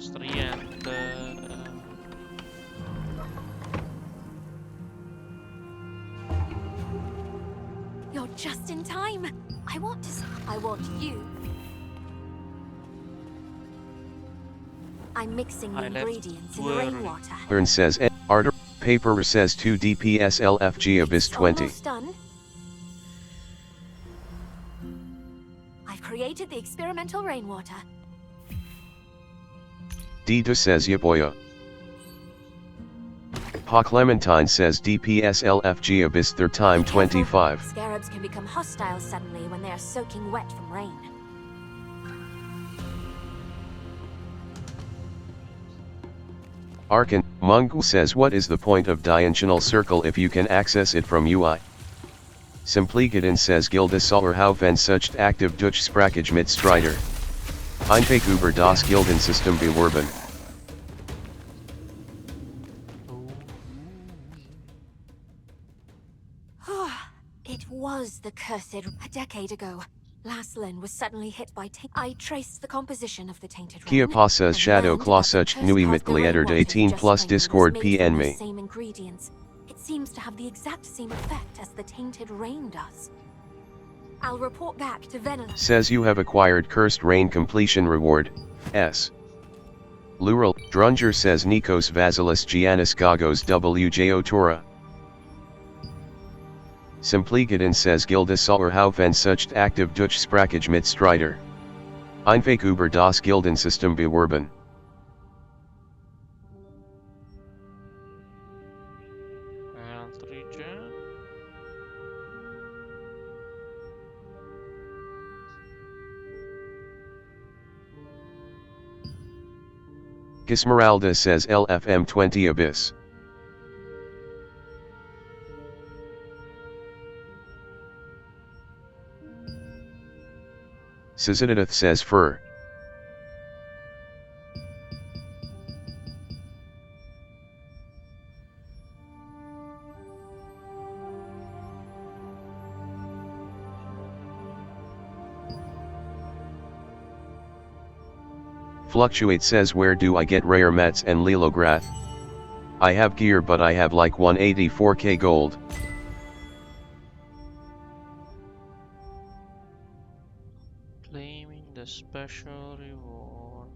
nostra gente. You're just in time. I want you. I'm mixing the ingredients in the rainwater. Ern says Arter. Paper says 2 DPS LFG Abyss 20. Almost done. I've created the experimental rainwater. Dita says Yaboya. Pa Clementine says DPS LFG Abyss 3rd time 25. Scarabs can become hostile suddenly when they are soaking wet from rain. Arkan, Mungu says what is the point of dimensional circle if you can access it from UI? Simpligadin says Gilda Sauerhouf en sucht active Dutch Sprakage mit Strider. Einfach über das Gildensystem bewerben. It was the cursed a decade ago. Lasslin was suddenly hit by I traced the composition of the tainted Kia rain, pa says and Shadow learned Claw that the such curse nui caused mit the Glieder rainwater 18 just plus plain was Discord made PN from the me. same ingredients. It seems to have the exact same effect as the tainted rain does. I'll report back to Venela. Says you have acquired Cursed Rain completion reward, S. Lural, Drunger says Nikos Vasilis Giannis Gagos WJ Otora. Simpligadin says Gilda Sauerhouf en sucht active Dutch Sprakage mit Strider. Einfach über das Gildensystem bewerben. Altri già. Gismeralda says LFM 20 Abyss. Sizidith says Fur. Fluctuate says where do I get rare mats and Lilograth? I have gear but I have like 184k gold. Claiming the special reward.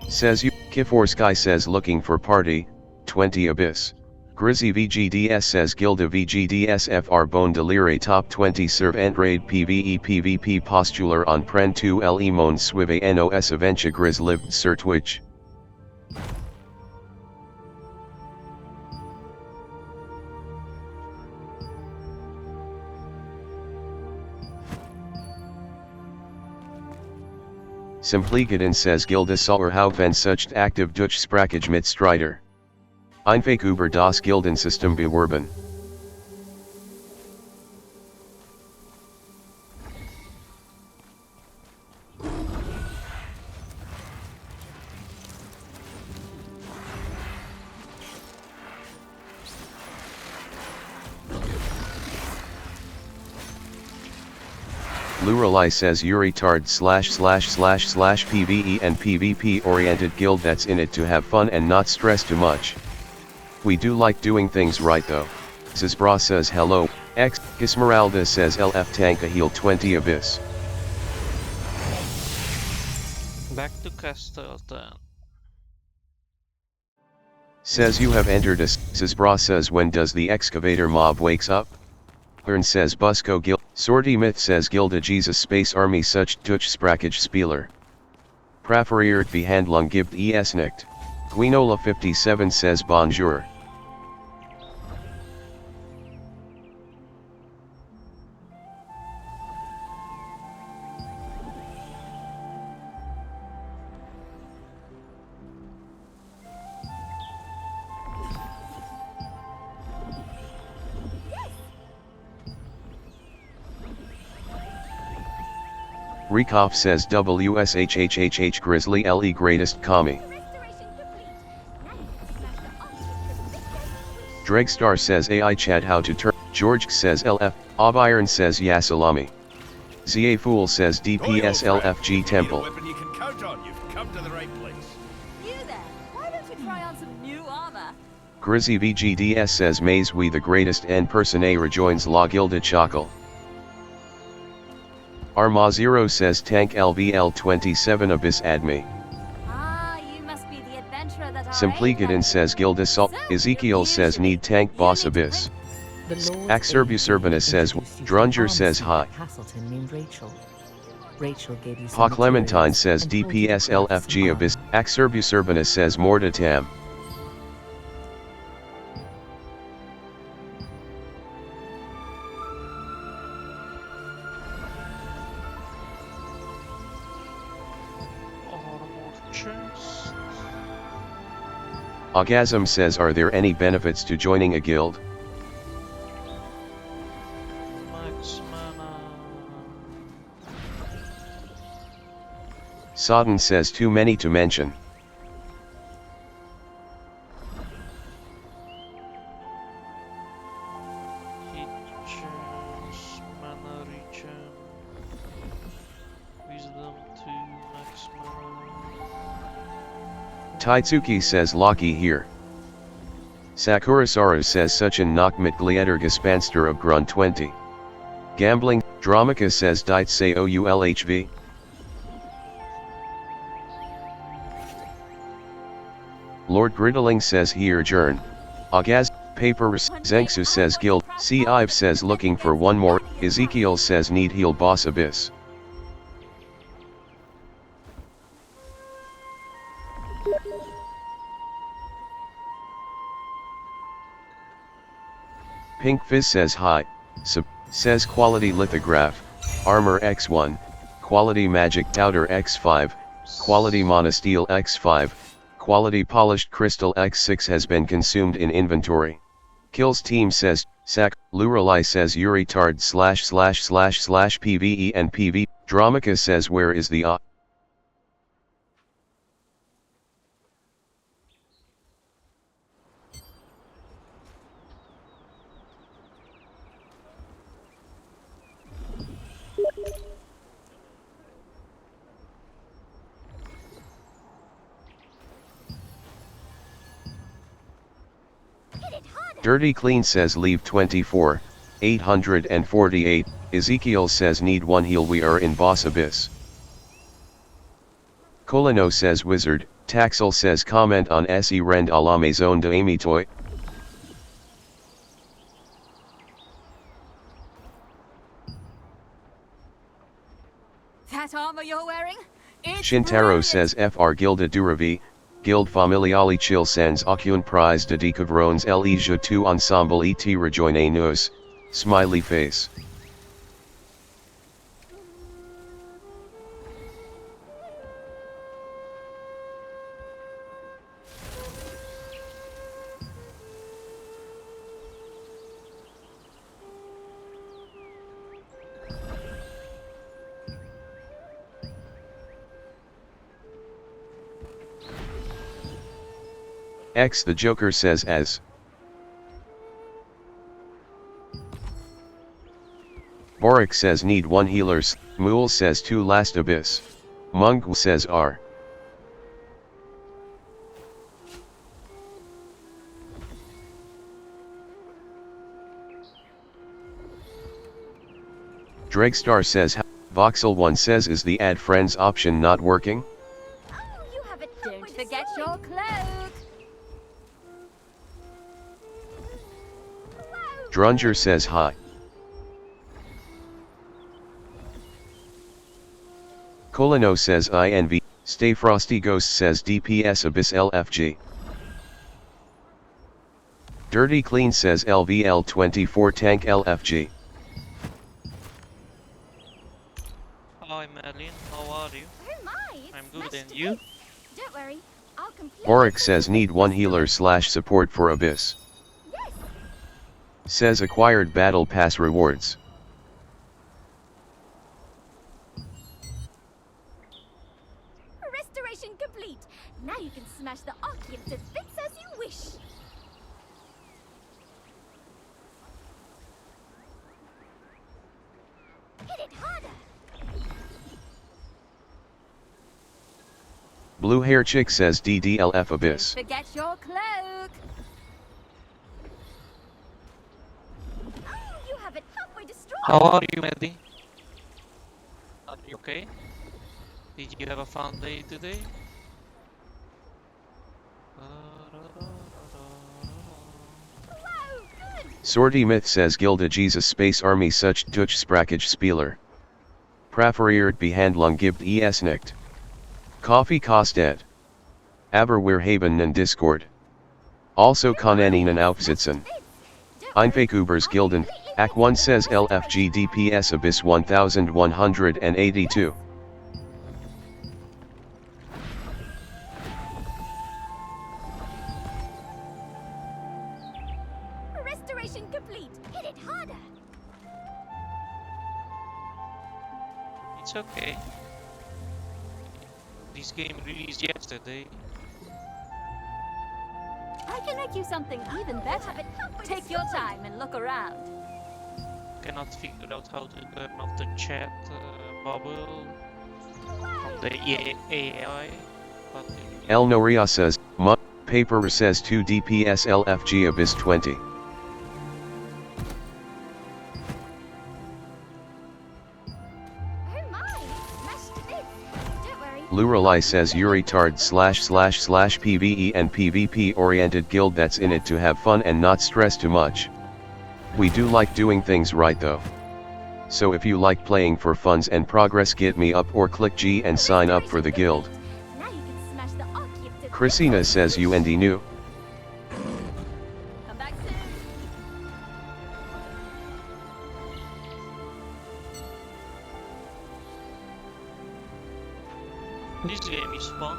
Says you, Kiforsky says looking for party, 20 Abyss. Grizzy VGDS says Gilda VGDSFR Bone Delire Top 20 Serve and Raid PvE PvP Postular on Pren 2 Le Mon Swive Nos Aventia Grizz Lived Sir Twitch. Simpligadin says Gilda Sauerhouf en sucht active Dutch Sprakage mit Strider. Einfach über das Gildensystem bewerben. Luralai says Uritard / PvE and PvP oriented guild that's in it to have fun and not stress too much. We do like doing things right though. Zizbra says hello, X. Gismeralda says LF Tanka Heal 20 Abyss. Back to Castleton. Says you have entered us. Zizbra says when does the excavator mob wakes up? Ern says Busco Guild. Sorty Myth says Gilda Jesus Space Army such Dutch Sprakage Spieler. Preferiert Behandlung gibt es nicht. Guinola 57 says bonjour. Rekoff says WSHHHH Grizzly LE greatest commie. Dregstar says AI chat how to turn. George says LF, Obiron says Yasalami. ZA Fool says DPS LFG Temple. Weapon you can count on. You've come to the right place. You there? Why don't you try on some new armor? Grizzy VGDS says Maze we the greatest en persone rejoins La Gilda Chakal. Armazero says Tank LVL 27 Abyss Admi. Ah, you must be the adventurer that Simpligadin says Gilda Salt. Ezekiel says Need Tank Boss Abyss. Axerbusurbanus says Drunger says Hi. Pa Clementine says DPS LFG Abyss. Axerbusurbanus says Morda Tam. Armor chest. Orgasm says are there any benefits to joining a guild? Max mana. Sodden says too many to mention. Hit chance. Mana regen. Wisdom 2. Max mana. Taitsuki says Loki here. Sakurasaru says such an Nakmat Glieder Gespanster of Grun 20. Gambling, Dramika says Diet say OULHV. Lord Griddling says here Jern. Agaz, Paper Zenksu says Guild, C. Ive says looking for one more, Ezekiel says need heal Boss Abyss. Pink Fizz says hi, says quality lithograph, armor X1, quality magic powder X5, quality monosteel X5, quality polished crystal X6 has been consumed in inventory. Kills team says, Sack, Luralai says Yuri Tard // PvE and PV, Dramika says where is the Dirty Clean says leave 24, 848, Ezekiel says need one heal we are in Boss Abyss. Colino says wizard, Taxel says comment on se rend a la maison de Amitoy. That armor you're wearing? It's Shintaro brilliant. says fr Gilda Duravi, Guild Familiali Chil sans aucune prise de découvrons le jeu tout ensemble et rejoignez nous, smiley face. X the Joker says as. Boric says need one healers, Mool says two last abyss. Mung says R. Dregstar says Voxel 1 says is the add friends option not working? Oh, you have it. Don't forget your cloak. Drunger says hi. Colino says INV, Stay Frosty Ghost says DPS Abyss LFG. Dirty Clean says LVL 24 Tank LFG. Hi Madeline, how are you? Oh my, it's I'm good, much and to you? eat. Don't worry, I'll complete. Boric says need one healer / support for Abyss. Yes. Says acquired battle pass rewards. Restoration complete. Now you can smash the Archeum to bits as you wish. Blue hair chick says DDLF Abyss. Forget your cloak. Oh, you have it halfway destroyed. How are you, Maddie? Are you okay? Did you have a fun day today? Wow, good. Sortie Myth says Gilda Jesus Space Army such Dutch Sprakage Spieler. Preferiert behandling gibt es nicht. Koffie kostet. Aber wir haben nen Discord. Also kann ihnen aufsitzen. Einfach übers Gilden. Act 1 says LFG DPS Abyss 1182. Restoration complete. Hit it harder. It's okay. This game released yesterday. I can make you something even better. Take your time and look around. Cannot figure out how to turn off the chat bubble from the AI. But El Noria says, Paper says 2 DPS LFG Abyss 20. Oh my, smashed to bits. Don't worry. Luralai says Uritard / PvE and PvP oriented guild that's in it to have fun and not stress too much. We do like doing things right though. So if you like playing for funs and progress, get me up or click G and sign up for the guild. Now you can smash the archive to Christina says UND new. Come back soon. this game is fun.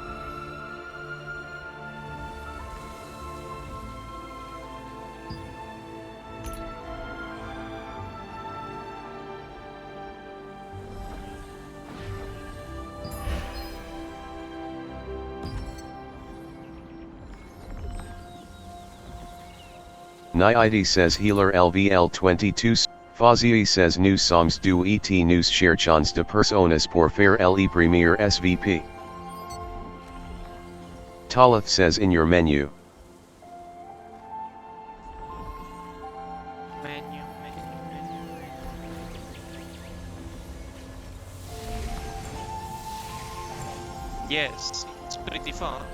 Niidi says healer LVL 22. Fazii says new Soms du et news Cherchons de personas por faire le premier SVP. Talith says in your menu. Menu. Yes, it's pretty fun.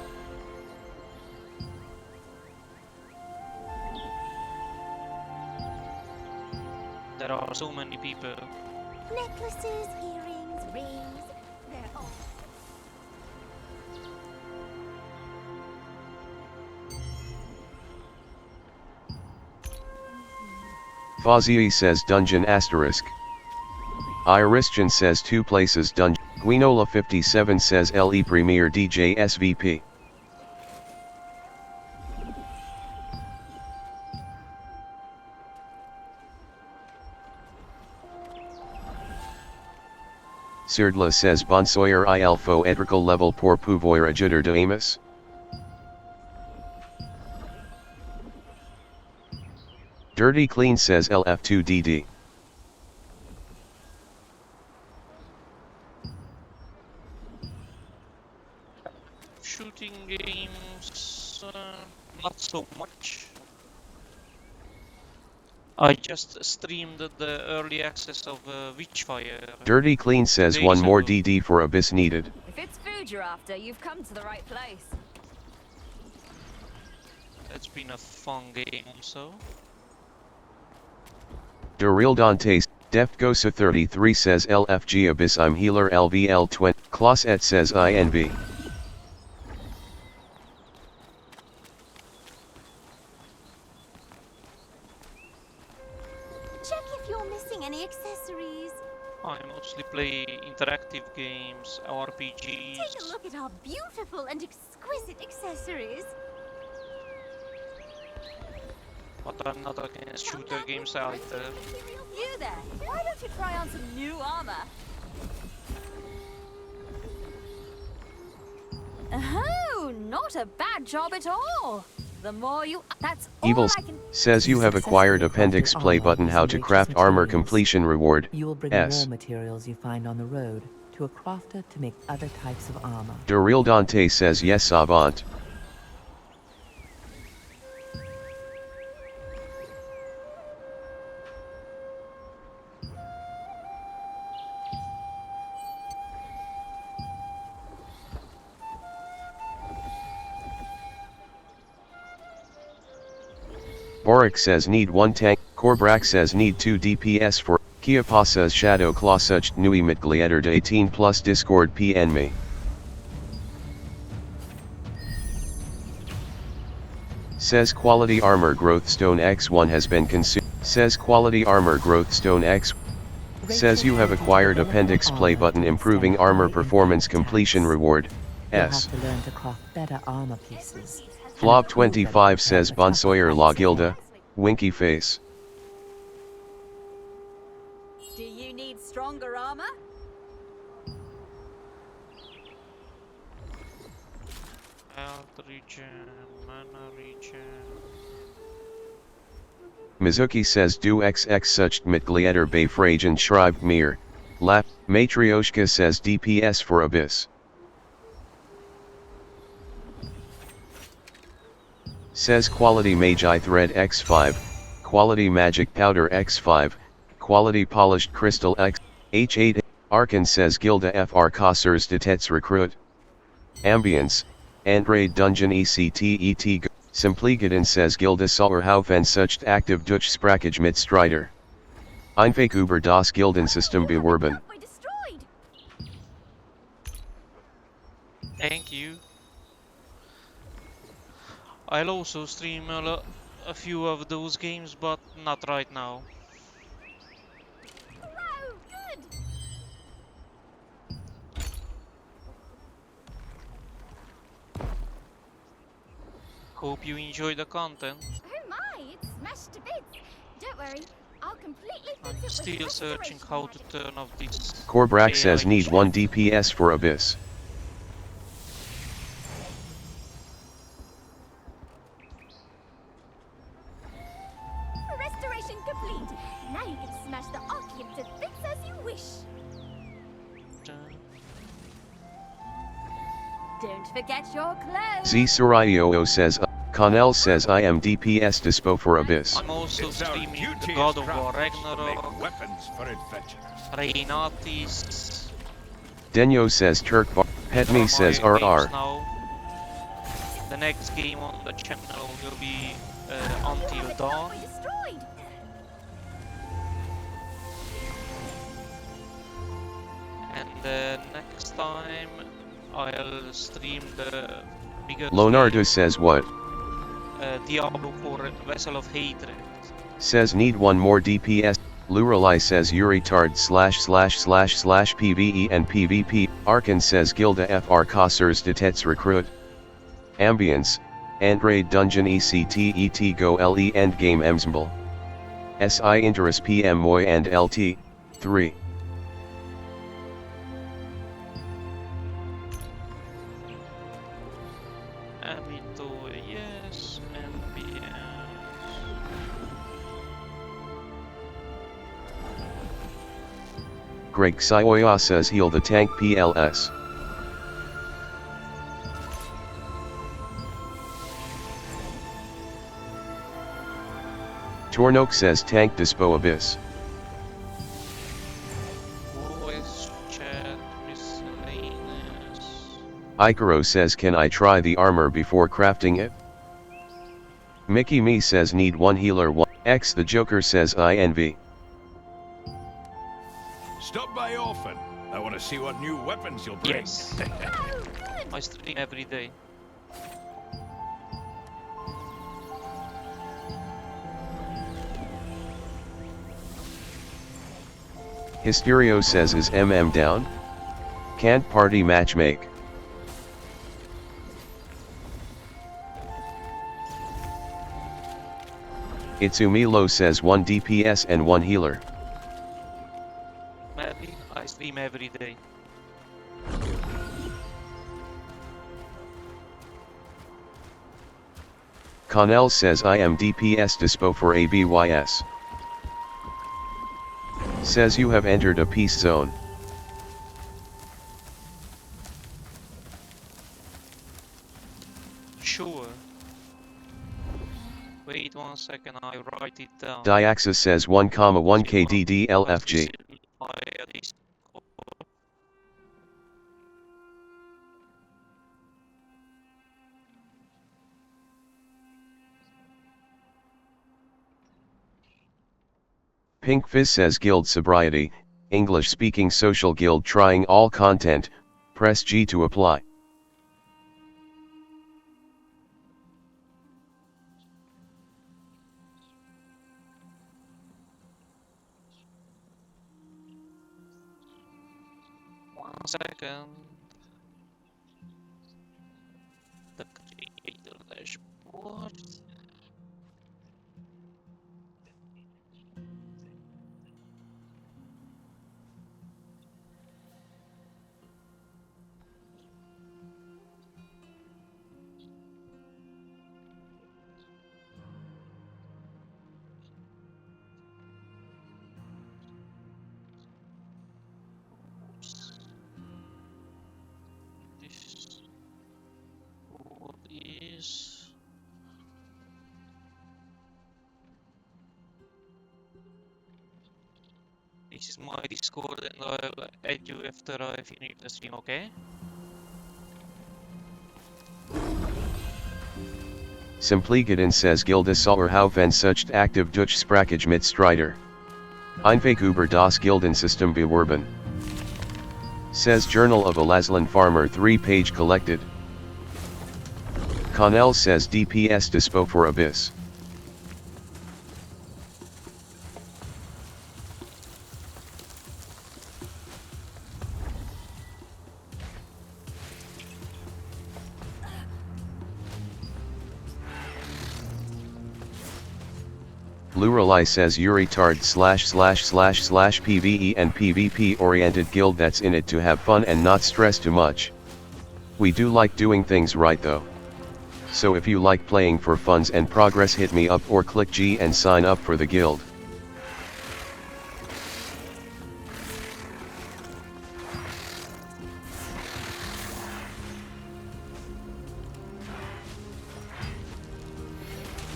There are so many people. Necklaces, earrings, rings. They're all. Fazii says dungeon asterisk. Iristian says 2 places dungeon. Guinola 57 says le premier DJ SVP. Sirdla says bonsoir il faut être level pour pouvoir ajouter de Amos. Dirty Clean says LF2DD. Shooting games, not so much. I just streamed the early access of Witchfire. Dirty Clean says Days one more ago. DD for Abyss needed. If it's food you're after, you've come to the right place. It's been a fun game also. Daryl Dantes, Deftgosa 33 says LFG Abyss I'm healer LVL 20. Clauset says INV. Check if you're missing any accessories. I mostly play interactive games, Take a RPGs. look at our beautiful and exquisite accessories. But I'm not against shooter games either. You there, why don't you try on some new armor? Oh, not a bad job at all. The more you... That's all Evil I can... says you have acquired appendix play button how to craft armor completion reward. You will bring S. raw materials you find on the road to a crafter to make other types of armor. Daryl Dante says yes savant. Boric says need 1 tank. Corbrak says need 2 DPS for. Kiapa says Shadow Claw such nui mit glieder de 18 plus Discord PN me. Says quality armor growth stone X1 has been consumed. Says quality armor growth stone X. Says you have acquired appendix play button improving armor performance completion reward. S. You'll have to learn to craft better armor pieces. Flob 25 says Bonsoir La Gilda, winky face. Do you need stronger armor? Health regen, mana regen. Mizuki says du XX such mit glieder bei Fragen schreibt mir. Lap, Matryoshka says DPS for Abyss. Says quality magi thread X5, quality magic powder X5, quality polished crystal X, H8, Arkan says Gilda FR Kassers Detets Recruit. Ambience, Andrade Dungeon ECTET Simpligaden says Gilda Sauerhaufen sucht aktiv durch Sprachage mit Strider. Einfach über das Gildensystem bewerben. We're destroyed. Thank you. I'll also stream a few of those games, but not right now. Wow, good. Hope you enjoy the content. Oh my, it's smashed to bits. Don't worry, I'll completely fix I'm it with still searching restoration how to magic. turn off this. Corbrak AI says need chat. 1 DPS for Abyss. Restoration complete. Now you can smash the Archeum to bits as you wish. Don't forget your clothes. Z Surayo says, Connell says I am DPS dispo for Abyss. I'm also It's our streaming duty the as God of War crafters to make Ragnarok, weapons for adventurers. Reinatis. Denyo says Turk Bar. Petme says Are my games RR. now. The next game on the channel will be Oh, Until the Dawn. we're destroyed. And next time I'll stream the biggest Leonardo game, says what? Diablo 4 Vessel of Hatred. Says need 1 more DPS. Luralai says Uritard //// PvE and PvP. Arkan says Gilda FR Kassers Detets Recruit. Ambience, Andrade Dungeon ECTET Go LE Endgame Emsmbl. SI Interest PM Moy and LT, 3. Abito, yes, MBS. Greg Sioya says heal the tank PLS. Tornok says tank dispo Abyss. Voice chat miscellaneous. Ikaro says can I try the armor before crafting it? Mickey Me says need 1 healer 1. X the Joker says I envy. Stop by often. I want to see what new weapons you'll bring. Yes. Oh, good. I stream every day. Hysterio says is MM down? Can't party match make. Itsumilo says 1 DPS and 1 healer. Maybe I stream every day. Connell says I am DPS dispo for ABYS. Says you have entered a peace zone. Wait 1 second, I write it down. Diaxis says 1,1 KDDLFG. Pink Fizz says guild sobriety, English speaking social guild trying all content, press G to apply. One second. The creator dashboard. This what is this is my Discord and I'll add you after I finish the stream, okay? Simpligadin says Gilde Sauer Haufen sucht active Dutch Sprakage mit Strider. Einfach über das Gildensystem bewerben. Says Journal of a Lasland Farmer 3-page collected. Connell says DPS dispo for Abyss. Luralai says Uritard / PvE and PvP oriented guild that's in it to have fun and not stress too much. We do like doing things right though. So if you like playing for funs and progress, hit me up or click G and sign up for the guild.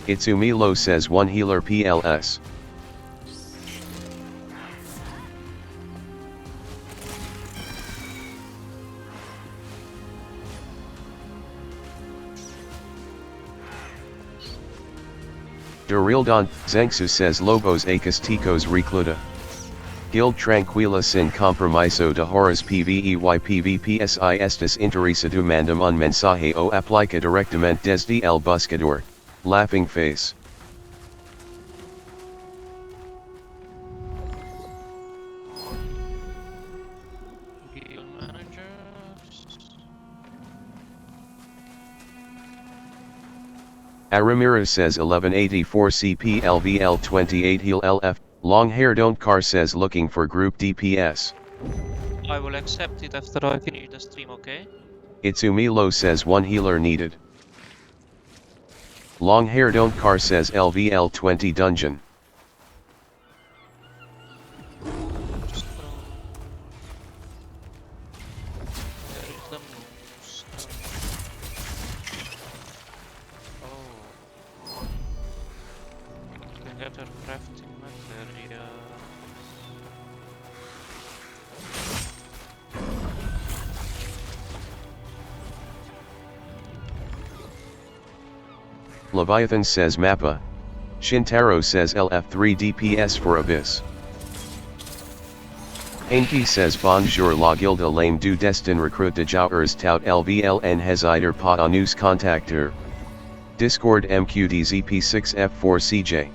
Itsumilo says 1 healer PLS. Durildon Zengsu says Lobos Acasticos Recluta. Guild Tranquila sin compromiso de horas PvE y PvPsi estes interesado mandam un mensaje o aplica directamente desde el buscador. Laughing face. Guild managers. Aramira says 1184 CP LVL 28 heal LF. Long hair don't car says looking for group DPS. I will accept it after I finish the stream, okay? Itsumilo says 1 healer needed. Long hair don't car says LVL 20 dungeon. Just, there is the moves. Oh. Gather crafting material. Leviathan says Mappa. Shintaro says LF3 DPS for Abyss. Enki says Bonjour la guilde lame du destin recruit de joueurs tout LVL en hesider pas à nous contacter. Discord MQDZP6F4CJ.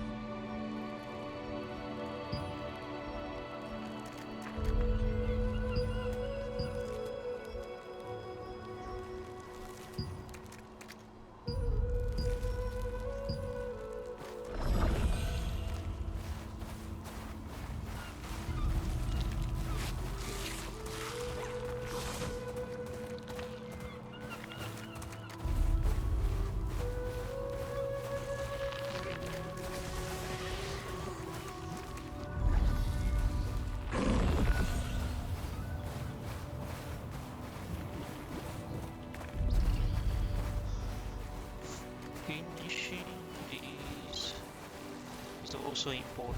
Finishing this. is also important.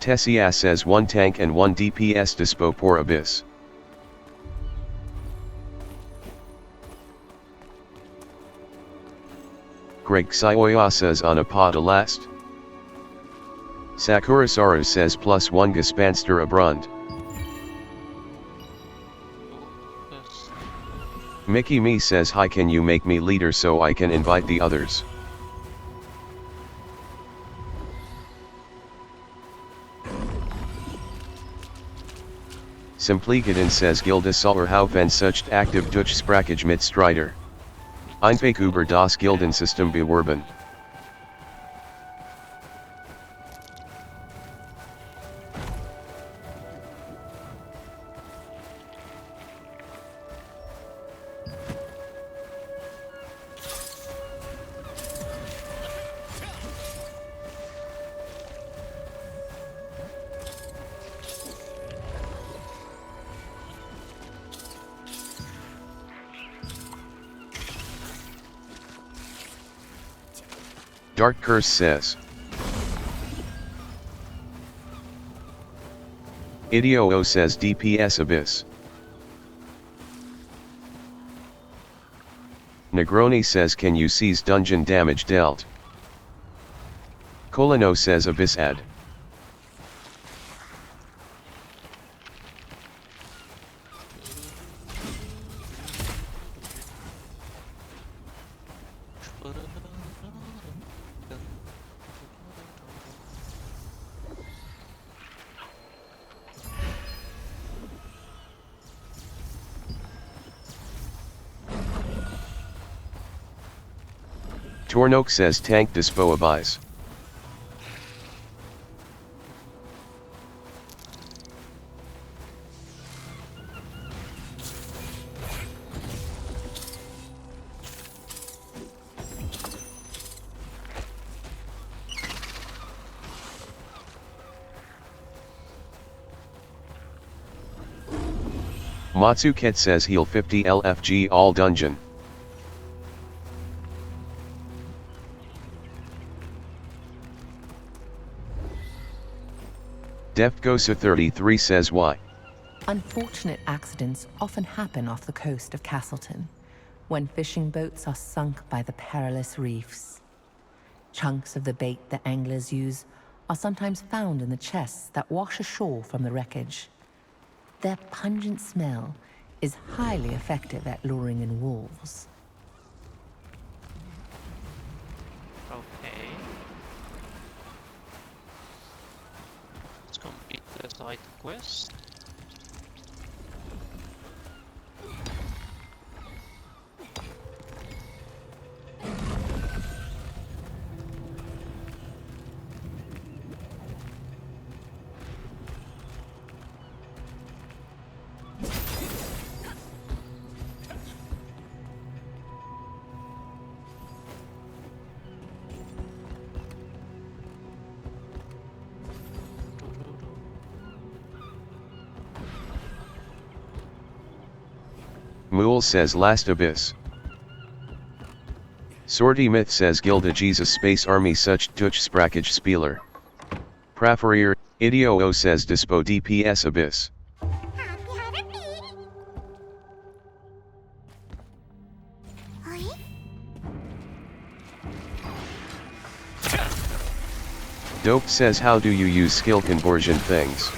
Tessia says 1 tank and 1 DPS dispo por abyss. Greg Sioya says on a pod last. Sakurasaru says +1 Gespanster Abrund. Yes. Mickey Me says hi, can you make me leader so I can invite the others? Simpligeden says Gilde soller haufen sucht active Dutch sprakage mit Strider. Einfach über das Gildensystem bewerben. Dark Curse says. Idioo says DPS Abyss. Negroni says can you seize dungeon damage dealt? Colino says Abyss ad. Tornok says tank dispo abyss. Matsuket says heal 50 LFG all dungeon. Deftgosa33 says why. Unfortunate accidents often happen off the coast of Castleton, when fishing boats are sunk by the perilous reefs. Chunks of the bait the anglers use are sometimes found in the chests that wash ashore from the wreckage. Their pungent smell is highly effective at luring in wolves. Okay. Let's complete the side quest. Mool says last abyss. Sortie Myth says Gilda Jesus Space Army such Dutch sprakage spieler. Praferier, Idioo says dispo DPS abyss. Dope says how do you use skill conversion things?